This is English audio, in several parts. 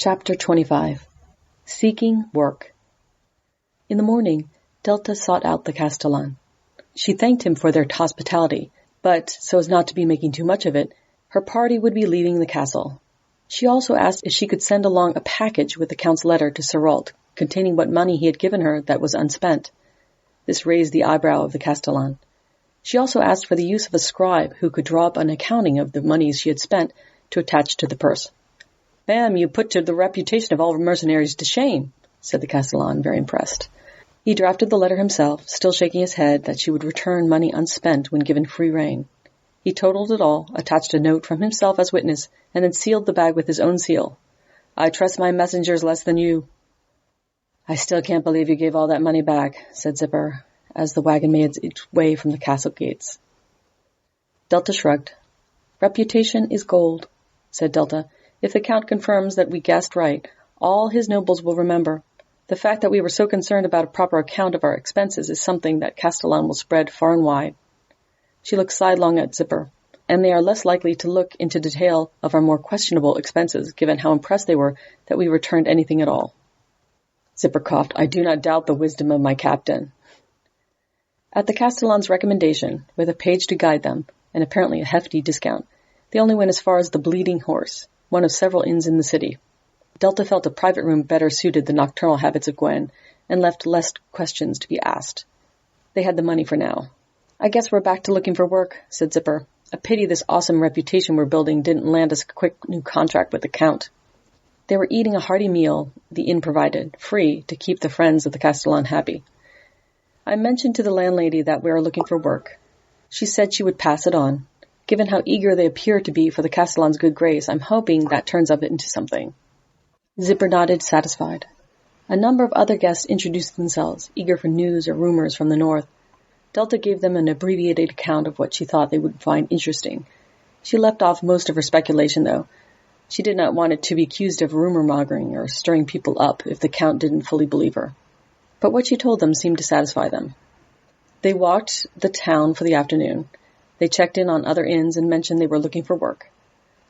Chapter 25. Seeking Work. In the morning, Delta sought out the Castellan. She thanked him for their hospitality, but, so as not to be making too much of it, her party would be leaving the castle. She also asked if she could send along a package with the Count's letter to Serault, containing what money he had given her that was unspent. This raised the eyebrow of the Castellan. She also asked for the use of a scribe who could draw up an accounting of the monies she had spent to attach to the purse. "Ma'am, you put the reputation of all mercenaries to shame," said the Castellan, very impressed. He drafted the letter himself, still shaking his head that she would return money unspent when given free rein. He totaled it all, attached a note from himself as witness, and then sealed the bag with his own seal. "I trust my messengers less than you." "I still can't believe you gave all that money back," said Zipper, as the wagon made its way from the castle gates. Delta shrugged. "Reputation is gold," said Delta. "If the Count confirms that we guessed right, all his nobles will remember. The fact that we were so concerned about a proper account of our expenses is something that Castellan will spread far and wide." She looked sidelong at Zipper, "and they are less likely to look into detail of our more questionable expenses, given how impressed they were that we returned anything at all." Zipper coughed. "I do not doubt the wisdom of my captain." At the Castellan's recommendation, with a page to guide them, and apparently a hefty discount, they only went as far as the Bleeding Horse, one of several inns in the city. Delta felt a private room better suited the nocturnal habits of Gwen, and left less questions to be asked. They had the money for now. "I guess we're back to looking for work," said Zipper. "A pity this awesome reputation we're building didn't land us a quick new contract with the Count." They were eating a hearty meal the inn provided, free, to keep the friends of the Castellan happy. "I mentioned to the landlady that we are looking for work. She said she would pass it on. Given how eager they appear to be for the Castellan's good grace, I'm hoping that turns up into something." Zipper nodded, satisfied. A number of other guests introduced themselves, eager for news or rumors from the north. Delta gave them an abbreviated account of what she thought they would find interesting. She left off most of her speculation, though. She did not want it to be accused of rumor-mongering or stirring people up if the Count didn't fully believe her. But what she told them seemed to satisfy them. They walked the town for the afternoon. They checked in on other inns and mentioned they were looking for work.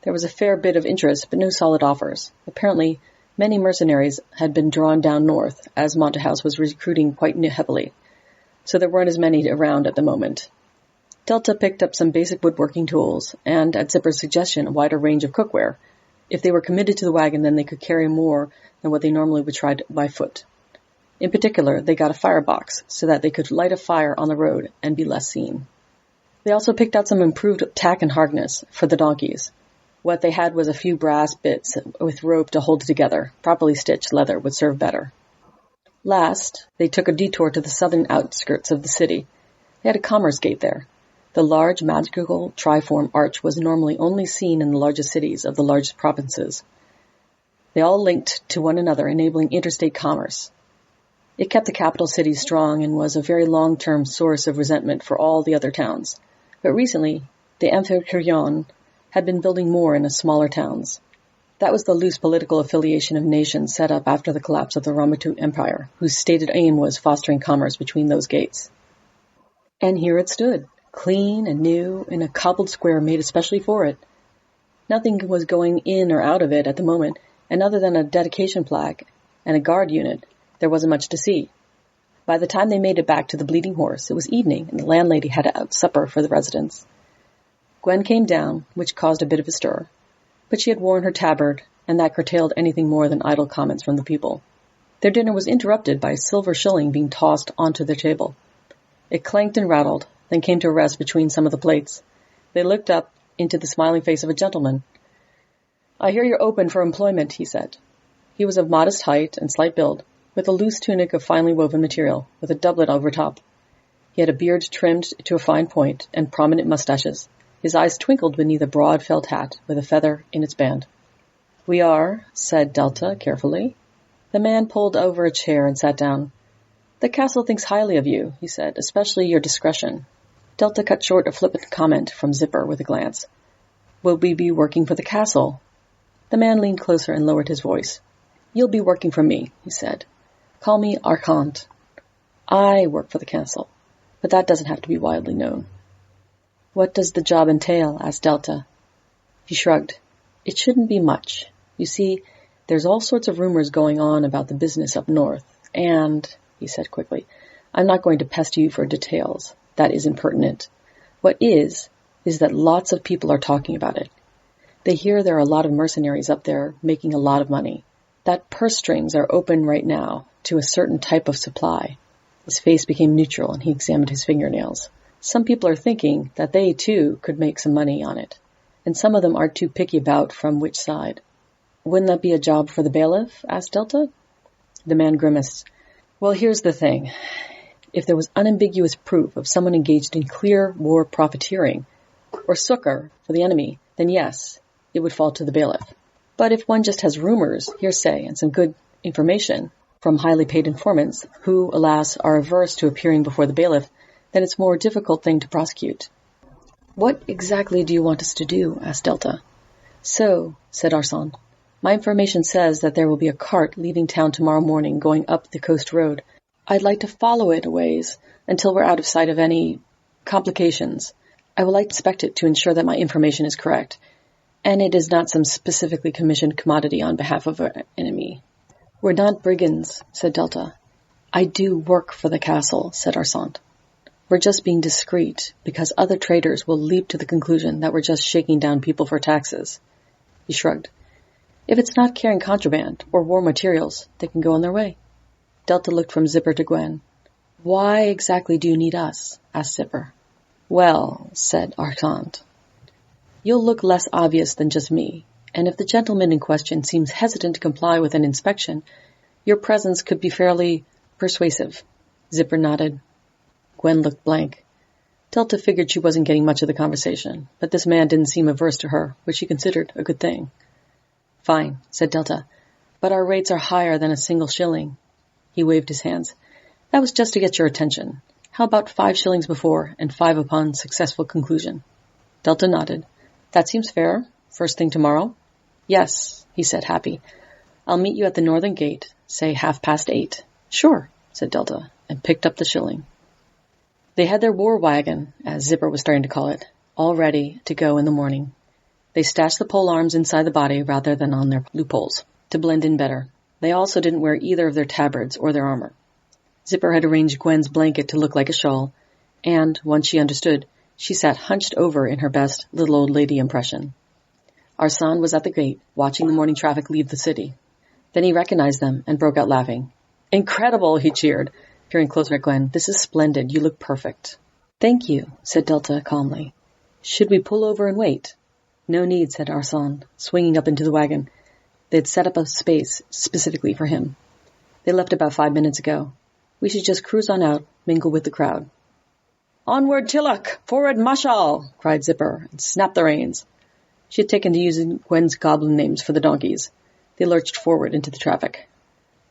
There was a fair bit of interest, but no solid offers. Apparently, many mercenaries had been drawn down north, as Montehouse was recruiting quite heavily, so there weren't as many around at the moment. Delta picked up some basic woodworking tools, and, at Zipper's suggestion, a wider range of cookware. If they were committed to the wagon, then they could carry more than what they normally would try by foot. In particular, they got a firebox, so that they could light a fire on the road and be less seen. They also picked out some improved tack and harness for the donkeys. What they had was a few brass bits with rope to hold it together. Properly stitched leather would serve better. Last, they took a detour to the southern outskirts of the city. They had a commerce gate there. The large magical triform arch was normally only seen in the largest cities of the largest provinces. They all linked to one another, enabling interstate commerce. It kept the capital city strong and was a very long-term source of resentment for all the other towns. But recently, the Amphitryon had been building more in the smaller towns. That was the loose political affiliation of nations set up after the collapse of the Ramatu Empire, whose stated aim was fostering commerce between those gates. And here it stood, clean and new, in a cobbled square made especially for it. Nothing was going in or out of it at the moment, and other than a dedication plaque and a guard unit, there wasn't much to see. By the time they made it back to the Bleeding Horse, it was evening, and the landlady had out supper for the residents. Gwen came down, which caused a bit of a stir, but she had worn her tabard, and that curtailed anything more than idle comments from the people. Their dinner was interrupted by a silver shilling being tossed onto their table. It clanked and rattled, then came to a rest between some of the plates. They looked up into the smiling face of a gentleman. "I hear you're open for employment," he said. He was of modest height and slight build, with a loose tunic of finely woven material, with a doublet over top. He had a beard trimmed to a fine point, and prominent mustaches. His eyes twinkled beneath a broad felt hat, with a feather in its band. "We are," said Delta, carefully. The man pulled over a chair and sat down. "The castle thinks highly of you," he said, "especially your discretion." Delta cut short a flippant comment from Zipper with a glance. "Will we be working for the castle?" The man leaned closer and lowered his voice. "You'll be working for me," he said. "Call me Archant. I work for the castle, but that doesn't have to be widely known." "What does the job entail?" asked Delta. He shrugged. "It shouldn't be much. You see, There's all sorts of rumors going on about the business up north, and, he said quickly, I'm not going to pester you for details. That isn't pertinent. What is that lots of people are talking about it. They hear there are a lot of mercenaries up there making a lot of money. That purse strings are open right now to a certain type of supply. His face became neutral and he examined his fingernails. Some people are thinking that they, too, could make some money on it. And some of them aren't too picky about from which side. Wouldn't that be a job for the bailiff? Asked Delta. The man grimaced. Well, here's the thing. If there was unambiguous proof of someone engaged in clear war profiteering, or succor for the enemy, then yes, it would fall to the bailiff. But if one just has rumors, hearsay, and some good information from highly paid informants who, alas, are averse to appearing before the bailiff, then it's a more difficult thing to prosecute. What exactly do you want us to do? Asked Delta. So, said Arslan, my information says that there will be a cart leaving town tomorrow morning going up the coast road. I'd like to follow it a ways until we're out of sight of any complications. I will like to inspect it to ensure that my information is correct, and it is not some specifically commissioned commodity on behalf of our enemy. We're not brigands, said Delta. I do work for the castle, said Arslan. We're just being discreet, because other traders will leap to the conclusion that we're just shaking down people for taxes. He shrugged. If it's not carrying contraband or war materials, they can go on their way. Delta looked from Zipper to Gwen. Why exactly do you need us? Asked Zipper. Well, said Arslan, you'll look less obvious than just me, and if the gentleman in question seems hesitant to comply with an inspection, your presence could be fairly persuasive. Zipper nodded. Gwen looked blank. Delta figured she wasn't getting much of the conversation, but this man didn't seem averse to her, which she considered a good thing. Fine, said Delta, but our rates are higher than a single shilling. He waved his hands. That was just to get your attention. How about 5 shillings before and 5 upon successful conclusion? Delta nodded. That seems fair. First thing tomorrow? Yes, he said, happy. I'll meet you at the northern gate, say 8:30. Sure, said Delta, and picked up the shilling. They had their war wagon, as Zipper was starting to call it, all ready to go in the morning. They stashed the pole arms inside the body rather than on their loopholes, to blend in better. They also didn't wear either of their tabards or their armor. Zipper had arranged Gwen's blanket to look like a shawl, and, once she understood, she sat hunched over in her best little old lady impression. Arslan was at the gate, watching the morning traffic leave the city. Then he recognized them and broke out laughing. Incredible, he cheered, peering closer at Gwen. This is splendid. You look perfect. Thank you, said Delta calmly. Should we pull over and wait? No need, said Arslan, swinging up into the wagon. They had set up a space specifically for him. They left about 5 minutes ago. We should just cruise on out, mingle with the crowd. Onward, Tillock! Forward, Mashal! Cried Zipper, and snapped the reins. She had taken to using Gwen's goblin names for the donkeys. They lurched forward into the traffic.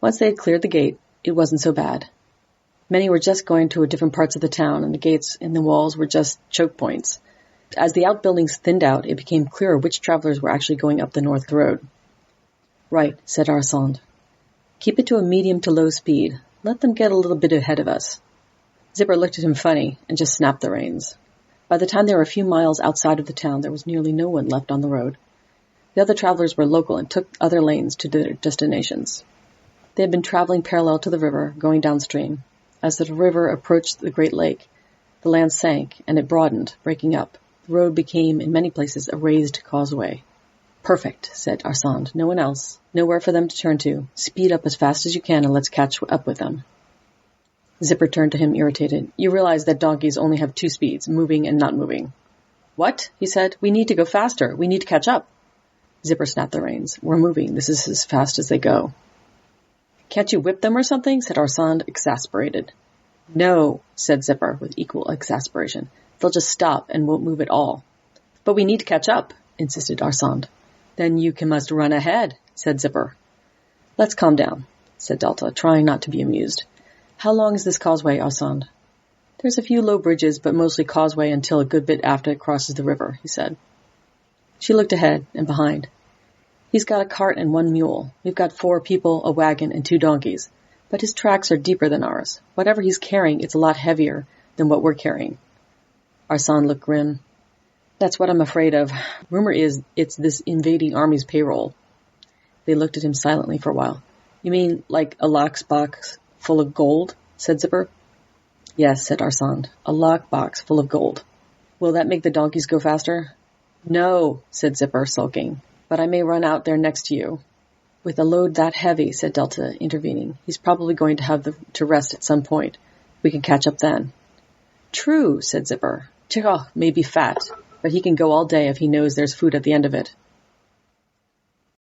Once they had cleared the gate, it wasn't so bad. Many were just going to different parts of the town, and the gates and the walls were just choke points. As the outbuildings thinned out, it became clearer which travelers were actually going up the north road. Right, said Arslan. Keep it to a medium to low speed. Let them get a little bit ahead of us. Zipper looked at him funny and just snapped the reins. By the time they were a few miles outside of the town, there was nearly no one left on the road. The other travelers were local and took other lanes to their destinations. They had been traveling parallel to the river, going downstream. As the river approached the Great Lake, the land sank and it broadened, breaking up. The road became, in many places, a raised causeway. Perfect, said Arslan. No one else. Nowhere for them to turn to. Speed up as fast as you can and let's catch up with them. Zipper turned to him, irritated. You realize that donkeys only have 2 speeds, moving and not moving. What? He said. We need to go faster. We need to catch up. Zipper snapped the reins. We're moving. This is as fast as they go. Can't you whip them or something? Said Arslan, exasperated. No, said Zipper, with equal exasperation. They'll just stop and won't move at all. But we need to catch up, insisted Arslan. Then you must run ahead, said Zipper. Let's calm down, said Delta, trying not to be amused. How long is this causeway, Arslan? There's a few low bridges, but mostly causeway until a good bit after it crosses the river, he said. She looked ahead and behind. He's got a cart and 1 mule. We've got 4 people, a wagon, and 2 donkeys. But his tracks are deeper than ours. Whatever he's carrying, it's a lot heavier than what we're carrying. Arslan looked grim. That's what I'm afraid of. Rumor is it's this invading army's payroll. They looked at him silently for a while. You mean like a lockbox full of gold? Said Zipper. Yes, said Arsand. A lockbox full of gold. Will that make the donkeys go faster? No, said Zipper, sulking. But I may run out there next to you. With a load that heavy, said Delta, intervening, he's probably going to have to rest at some point. We can catch up then. True, said Zipper. Chekhov may be fat, but he can go all day if he knows there's food at the end of it.